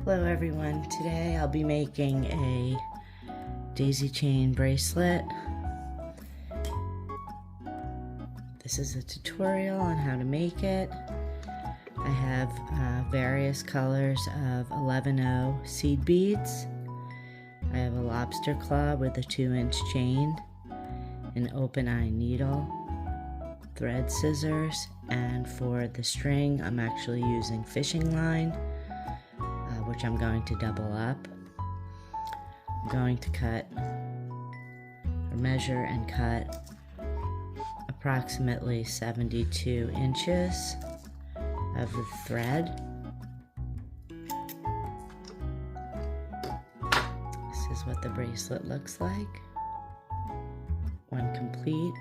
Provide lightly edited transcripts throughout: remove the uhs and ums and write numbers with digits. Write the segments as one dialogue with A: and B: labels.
A: Hello everyone, today I'll be making a daisy chain bracelet. This is a tutorial on how to make it. I have various colors of 11-0 seed beads. I have a lobster claw with a 2-inch chain, an open eye needle, thread scissors, and for the string I'm actually using fishing line, which I'm going to double up. I'm going to cut or measure and cut approximately 72 inches of the thread. This is what the bracelet looks like when complete.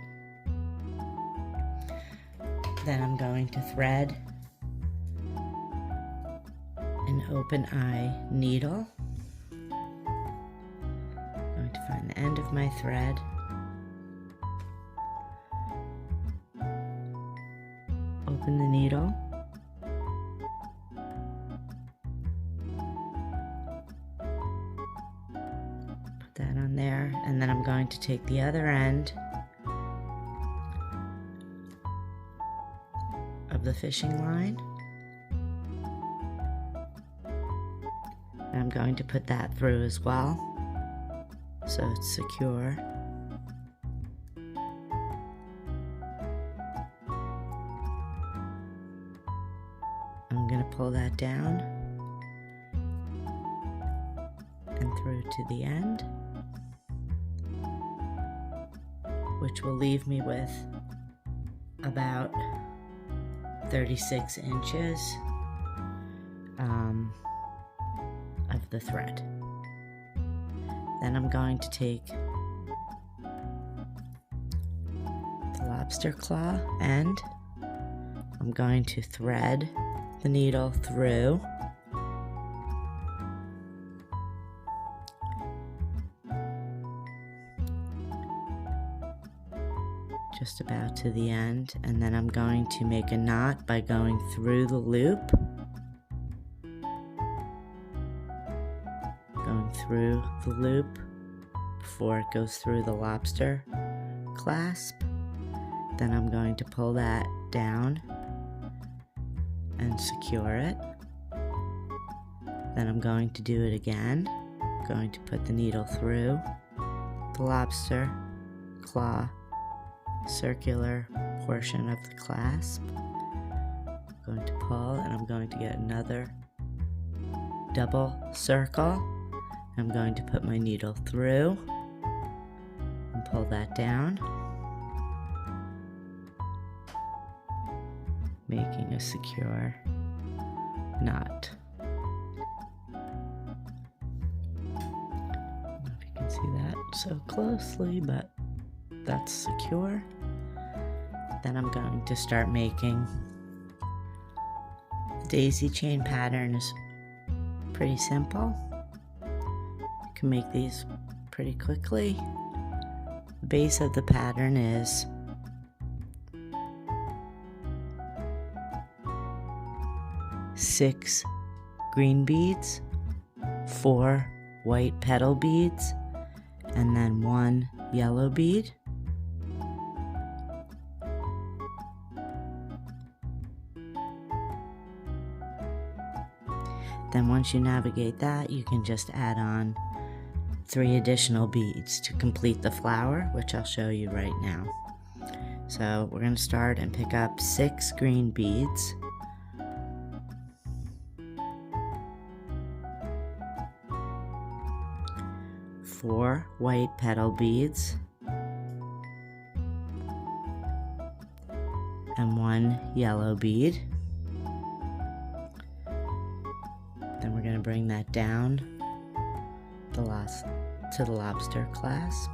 A: Then I'm going to thread an open eye needle. I'm going to find the end of my thread, open the needle, put that on there, and then I'm going to take the other end of the fishing line, and I'm going to put that through as well so it's secure. I'm going to pull that down and through to the end, which will leave me with about 36 inches of the thread. Then I'm going to take the lobster claw end. I'm going to thread the needle through, just about to the end, and then I'm going to make a knot by going through the loop, before it goes through the lobster clasp. Then I'm going to pull that down and secure it. Then I'm going to do it again. I'm going to put the needle through the lobster claw circular portion of the clasp. I'm going to pull, and I'm going to get another double circle. I'm going to put my needle through and pull that down, making a secure knot. I don't know if you can see that so closely, but that's secure. Then I'm going to start making. The daisy chain pattern is pretty simple. You can make these pretty quickly. The base of the pattern is six green beads, 4 white petal beads, and then 1 yellow bead. Then once you navigate that, you can just add on 3 additional beads to complete the flower, which I'll show you right now. So we're going to start and pick up 6 green beads. Four white petal beads and 1 yellow bead. Then we're going to bring that down to the lobster clasp.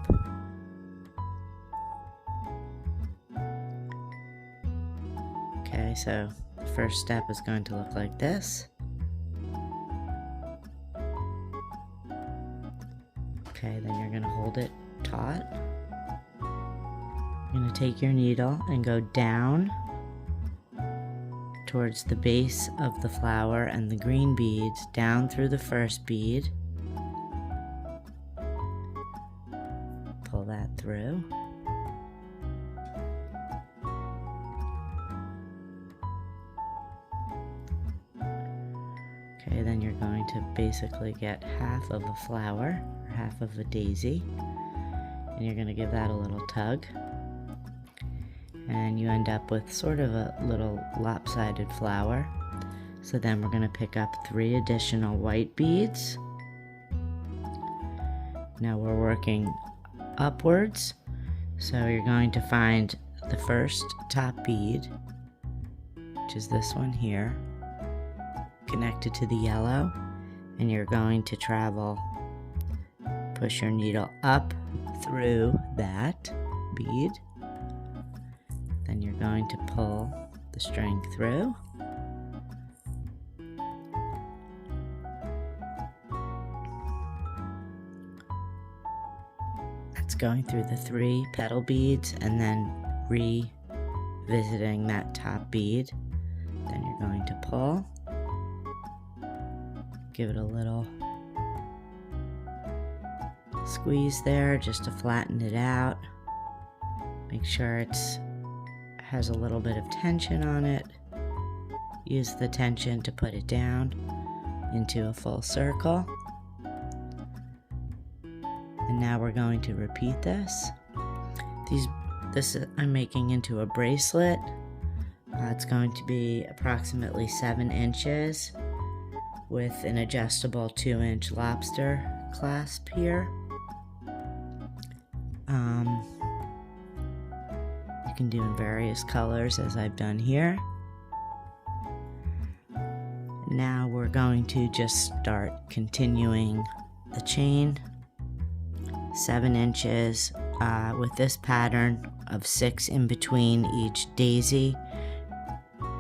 A: Okay, so the first step is going to look like this. Okay, then you're going to hold it taut. You're going to take your needle and go down towards the base of the flower and the green beads down through the first bead. Pull that through. Okay, then you're going to basically get half of a flower, or half of a daisy, and you're going to give that a little tug. And you end up with sort of a little lopsided flower. So then we're going to pick up 3 additional white beads. Now we're working upwards, so you're going to find the first top bead, which is this one here, connected to the yellow, and you're going to push your needle up through that bead. Then you're going to pull the string through. That's going through the 3 petal beads and then revisiting that top bead. Then you're going to pull. Give it a little squeeze there just to flatten it out. Make sure it has a little bit of tension on it. Use the tension to put it down into a full circle. And now we're going to repeat this. I'm making into a bracelet. It's going to be approximately 7 inches with an adjustable 2-inch lobster clasp here. You can do in various colors as I've done here. Now we're going to just start continuing the chain. 7 inches with this pattern of 6 in between each daisy.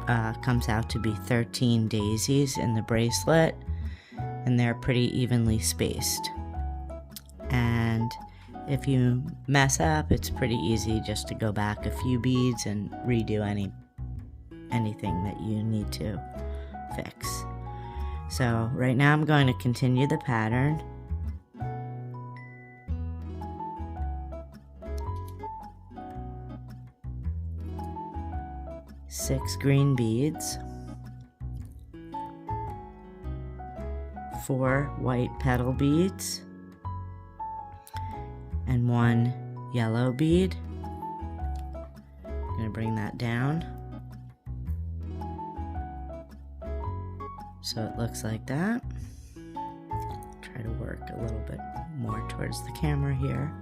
A: Comes out to be 13 daisies in the bracelet, and they're pretty evenly spaced. And if you mess up, it's pretty easy just to go back a few beads and redo anything that you need to fix. So right now I'm going to continue the pattern. Six green beads, 4 white petal beads, and 1 yellow bead. I'm going to bring that down so it looks like that. Try to work a little bit more towards the camera here.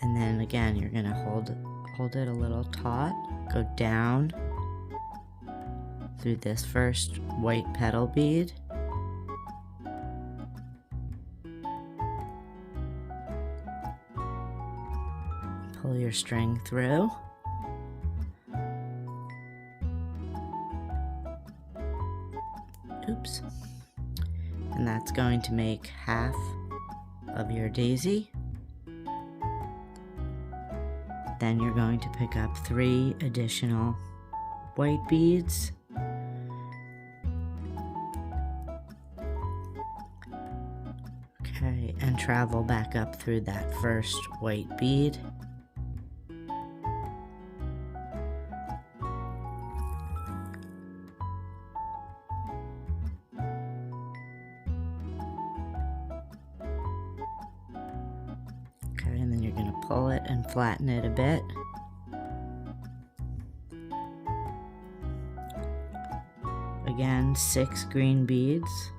A: And then again, you're going to hold it a little taut. Go down through this first white petal bead. Pull your string through. Oops. And that's going to make half of your daisy. Then you're going to pick up 3 additional white beads. Okay, and travel back up through that first white bead. And then you're going to pull it and flatten it a bit. Again, 6 green beads.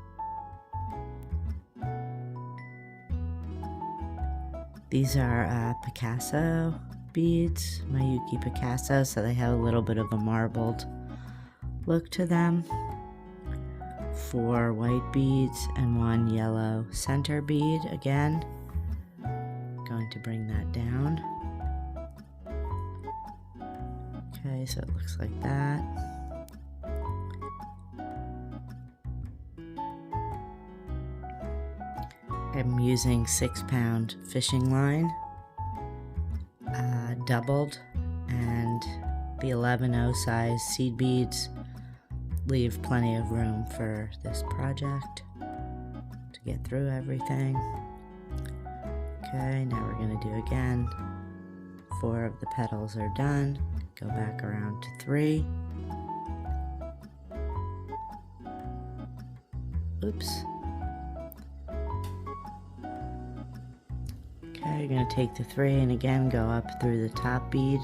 A: These are Picasso beads, Mayuki Picasso, so they have a little bit of a marbled look to them. 4 white beads and 1 yellow center bead again. Going to bring that down. Okay, so it looks like that. I'm using 6-pound fishing line, doubled and The 11/0 size seed beads leave plenty of room for this project to get through everything. Okay, now we're going to do again. 4 of the petals are done. Go back around to 3. Oops. Okay, you're going to take the 3 and again go up through the top bead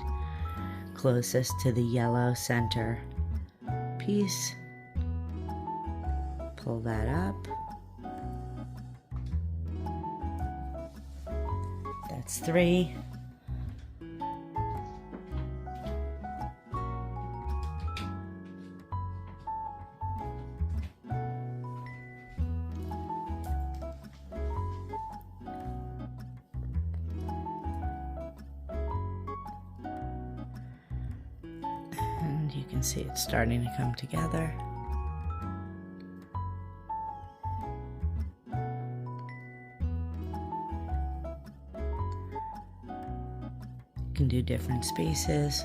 A: closest to the yellow center piece. Pull that up. That's 3. And you can see it's starting to come together. You can do different spaces,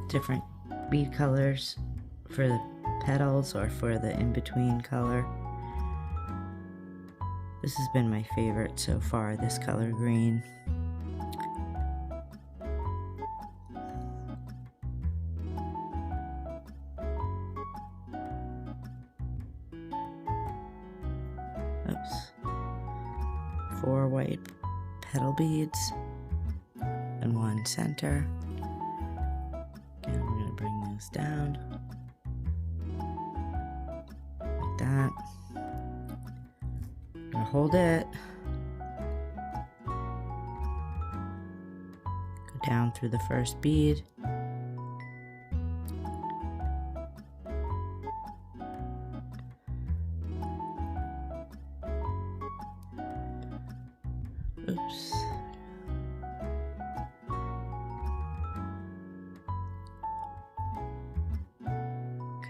A: different bead colors for the petals or for the in-between color. This has been my favorite so far, this color green. Oops. 4 white petal beads and 1 center. Again, we're going to bring those down like that. I'm going to hold it, go down through the first bead, oops.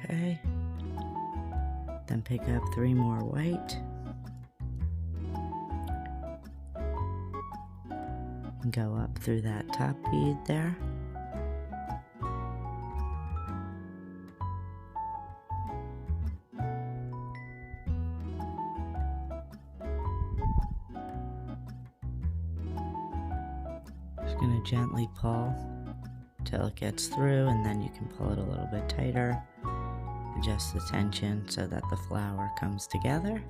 A: Okay. Then pick up 3 more white. And go up through that top bead there. Just going to gently pull till it gets through, and then you can pull it a little bit tighter. Adjust the tension so that the flower comes together.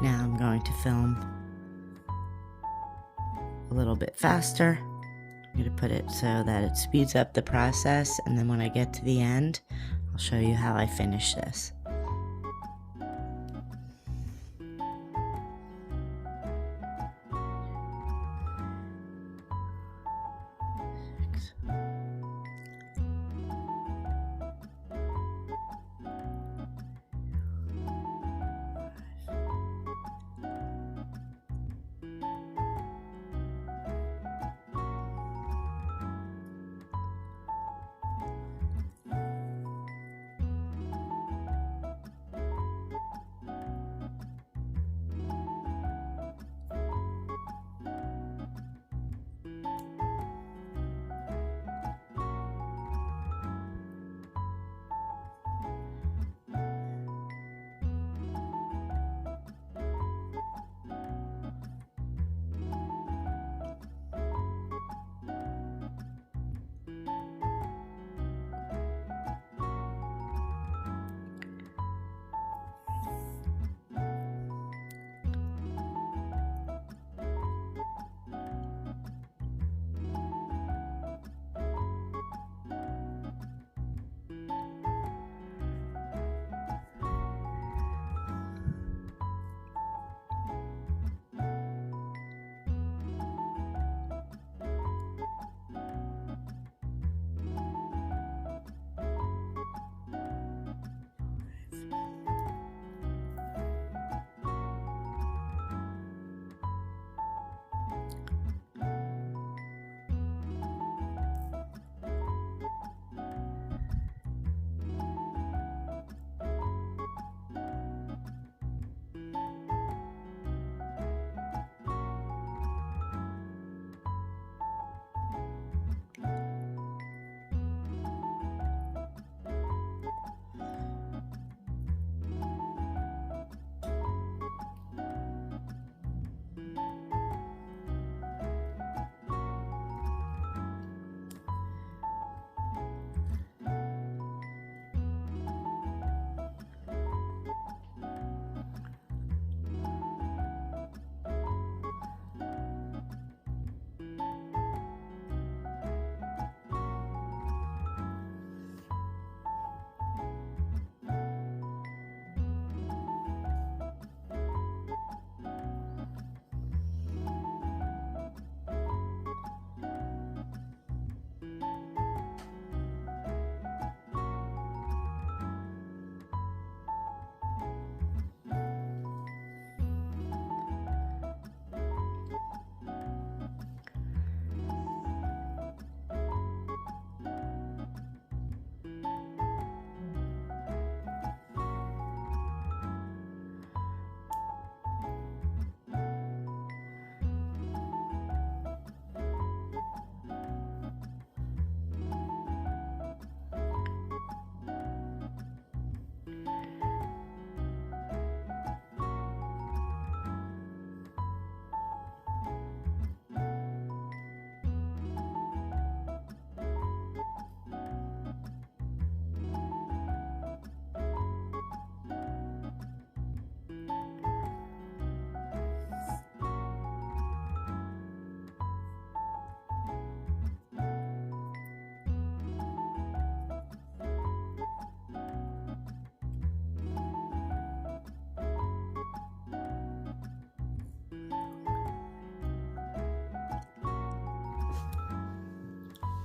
A: Now I'm going to film a little bit faster. I'm going to put it so that it speeds up the process, and then when I get to the end, I'll show you how I finish this.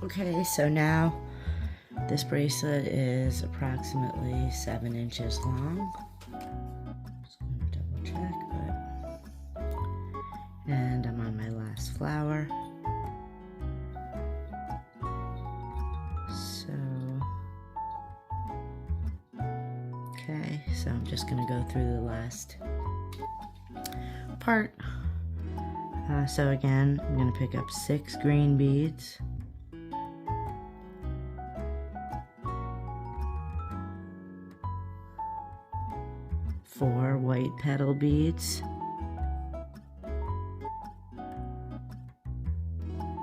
A: Okay, so now this bracelet is approximately 7 inches long. Just gonna double check, and I'm on my last flower. Okay, so I'm just gonna go through the last part. So again, I'm gonna pick up 6 green beads. 4 white petal beads.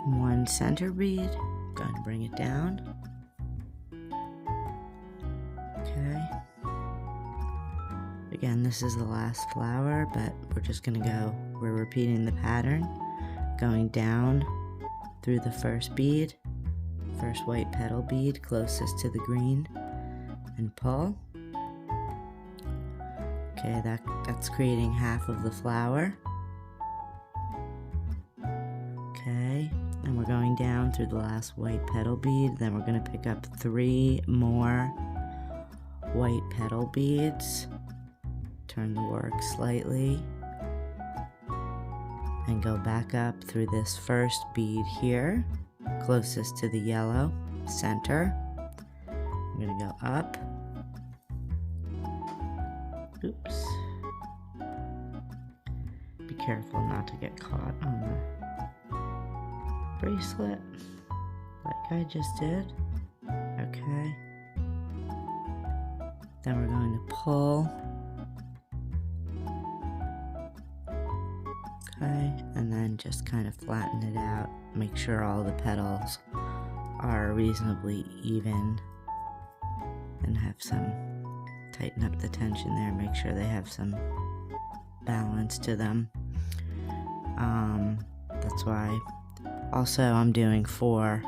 A: 1 center bead. I'm going to bring it down. Okay. Again, this is the last flower, but we're repeating the pattern, going down through the first bead, first white petal bead closest to the green, and pull. Okay, that's creating half of the flower. Okay, and we're going down through the last white petal bead, then we're going to pick up 3 more white petal beads. Turn the work slightly and go back up through this first bead here, closest to the yellow center. I'm going to go up. Oops. Be careful not to get caught on the bracelet like I just did. Okay. Then we're going to pull. Okay, and then just kind of flatten it out. Make sure all the petals are reasonably even and have some, tighten up the tension there, make sure they have some balance to them. That's why also I'm doing 4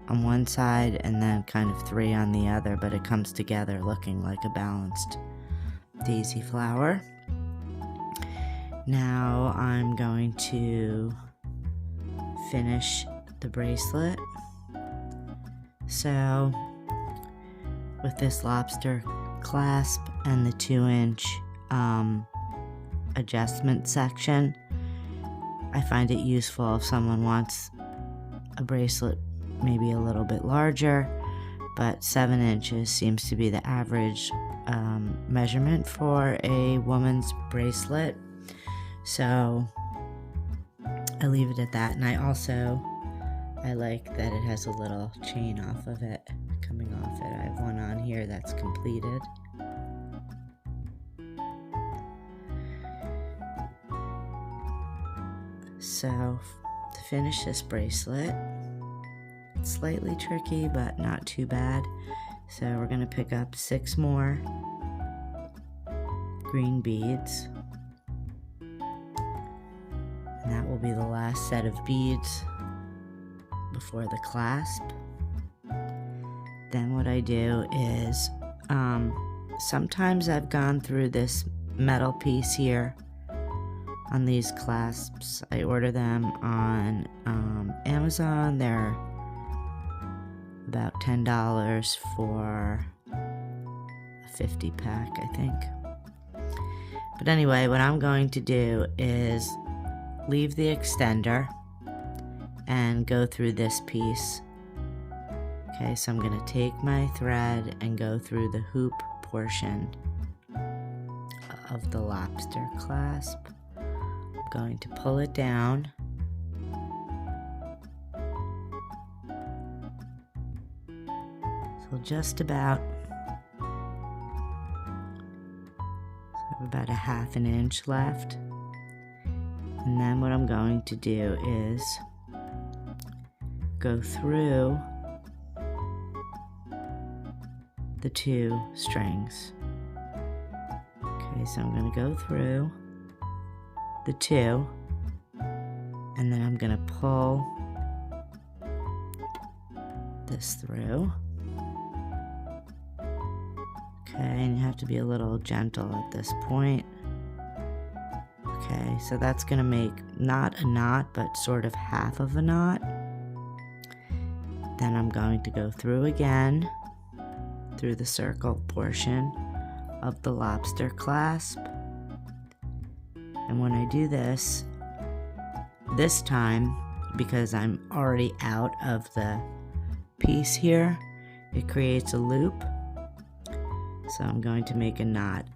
A: on one side and then kind of 3 on the other, but it comes together looking like a balanced daisy flower. Now I'm going to finish the bracelet. So with this lobster clasp and the 2-inch adjustment section, I find it useful if someone wants a bracelet maybe a little bit larger, but 7 inches seems to be the average measurement for a woman's bracelet. So I leave it at that, and I like that it has a little chain off of it, coming off it. I have one on here that's completed. So to finish this bracelet, it's slightly tricky but not too bad. So we're going to pick up 6 more green beads. And that will be the last set of beads before the clasp. Then what I do is, sometimes I've gone through this metal piece here on these clasps. I order them on Amazon. They're about $10 for a 50 pack, I think. But anyway, what I'm going to do is leave the extender and go through this piece. Okay, so I'm going to take my thread and go through the hoop portion of the lobster clasp. I'm going to pull it down. So just about a 1/2 inch left. And then what I'm going to do is go through the 2 strings. Okay, so I'm going to go through the 2, and then I'm going to pull this through. Okay, and you have to be a little gentle at this point. Okay, so that's going to make not a knot, but sort of half of a knot. Then I'm going to go through again, through the circle portion of the lobster clasp. And when I do this time, because I'm already out of the piece here, it creates a loop. So I'm going to make a knot,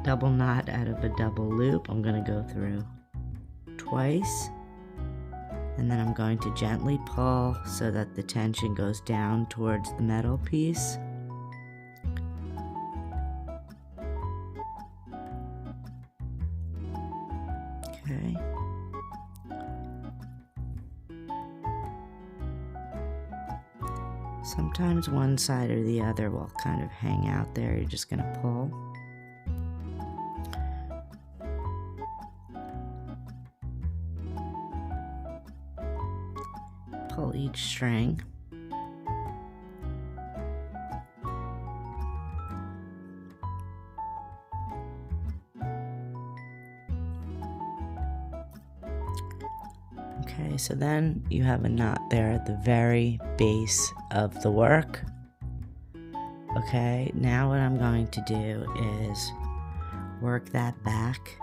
A: double knot out of a double loop. I'm going to go through twice, and then I'm going to gently pull so that the tension goes down towards the metal piece. Okay. Sometimes one side or the other will kind of hang out there. You're just going to pull. Pull each string. Okay, so then you have a knot there at the very base of the work. Okay, now what I'm going to do is work that back,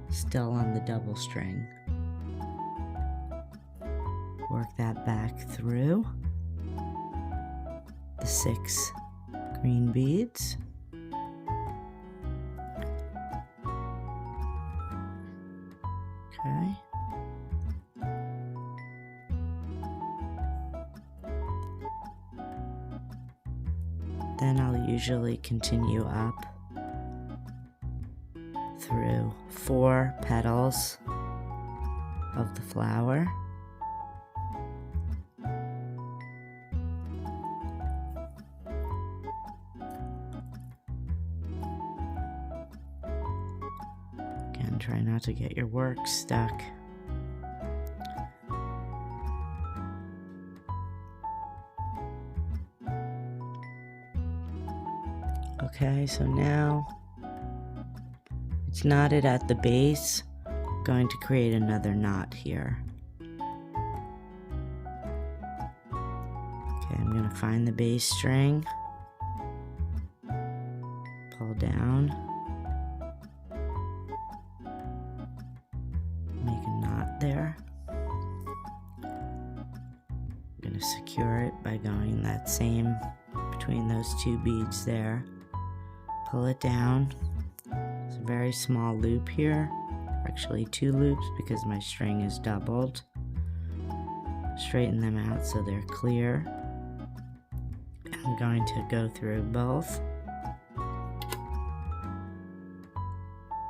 A: still on the double string. Work that back through the 6 green beads. Okay. Then I'll usually continue up through 4 petals of the flower. Again, try not to get your work stuck. Okay, so now it's knotted at the base. I'm going to create another knot here. Okay, I'm going to find the base string, pull down, make a knot there. I'm going to secure it by going that same between those 2 beads there. Pull it down. It's a very small loop here, actually 2 loops because my string is doubled. Straighten them out so they're clear. I'm going to go through both.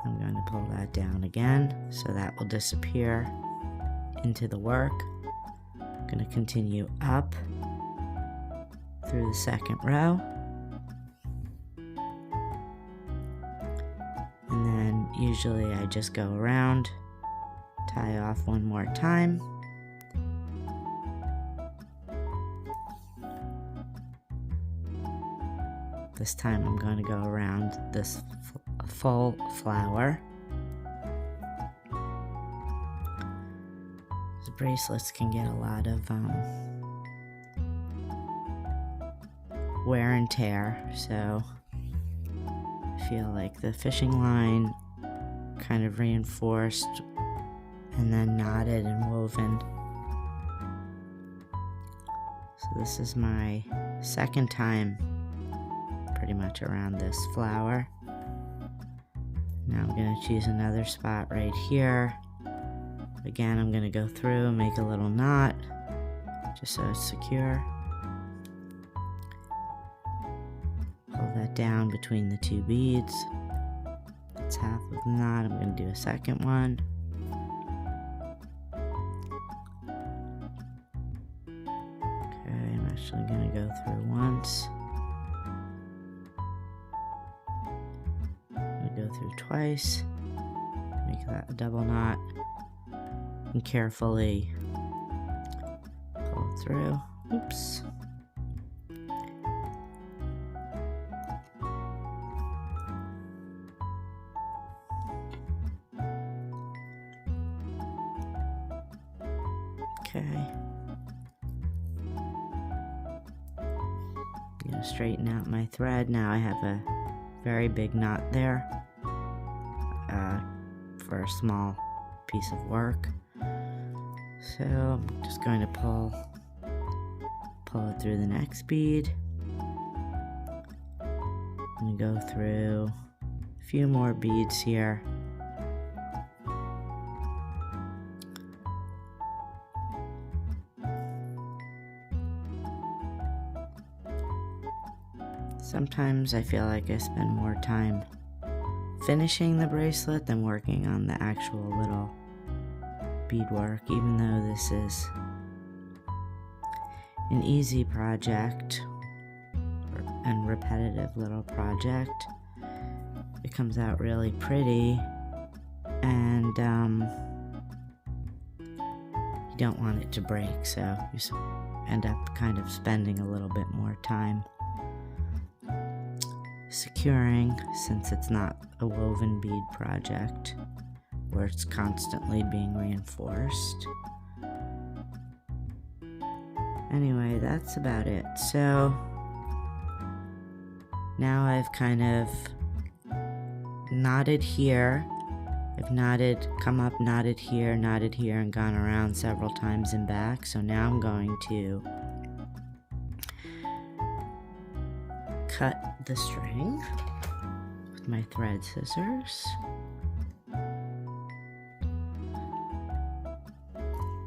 A: I'm going to pull that down again so that will disappear into the work. I'm going to continue up through the 2nd row. And then usually I just go around, tie off one more time. This time I'm going to go around this full flower. These bracelets can get a lot of wear and tear, so I feel like the fishing line kind of reinforced and then knotted and woven. So this is my 2nd time pretty much around this flower. Now I'm going to choose another spot right here. Again, I'm going to go through and make a little knot just so it's secure. Pull that down between the 2 beads. That's half of the knot. I'm going to do a 2nd one. Okay, I'm actually going to go through once. I'm going to go through twice. Make that a double knot. And carefully pull it through. Oops. Okay. straighten out my thread. Now I have a very big knot there for a small piece of work. So I'm just going to pull it through the next bead. I'm going to go through a few more beads here. Sometimes I feel like I spend more time finishing the bracelet than working on the actual little beadwork, even though this is an easy project and repetitive little project. It comes out really pretty, and you don't want it to break, so you end up kind of spending a little bit more time securing, since it's not a woven bead project where it's constantly being reinforced. Anyway, that's about it. So now I've kind of knotted here. I've come up, knotted here, and gone around several times and back. So now I'm going to cut the string with my thread scissors.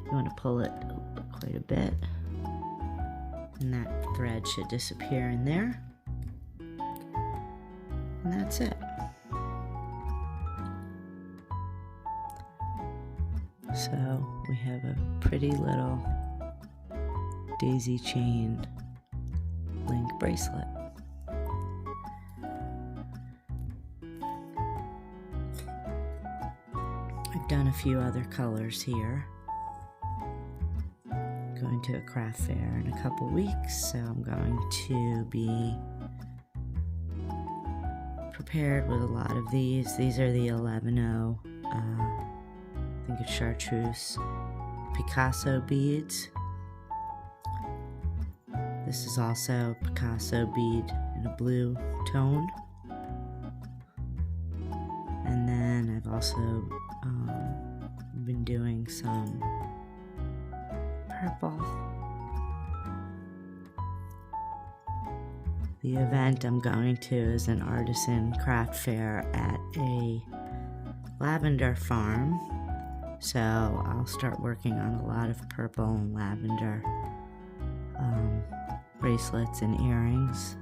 A: You want to pull it quite a bit, and that thread should disappear in there. And that's it. So we have a pretty little daisy chain link bracelet. I've done a few other colors here. Going to a craft fair in a couple weeks, so I'm going to be prepared with a lot of these. These are the 11-0, I think it's chartreuse Picasso beads. This is also Picasso bead in a blue tone. And then I've also been doing some purple. The event I'm going to is an artisan craft fair at a lavender farm, so I'll start working on a lot of purple and lavender bracelets and earrings.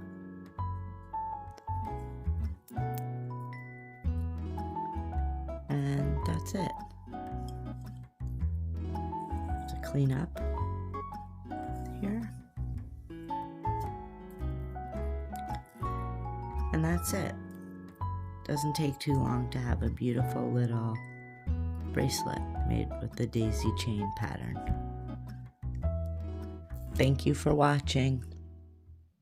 A: And that's it. To clean up here. And that's it. Doesn't take too long to have a beautiful little bracelet made with the daisy chain pattern. Thank you for watching.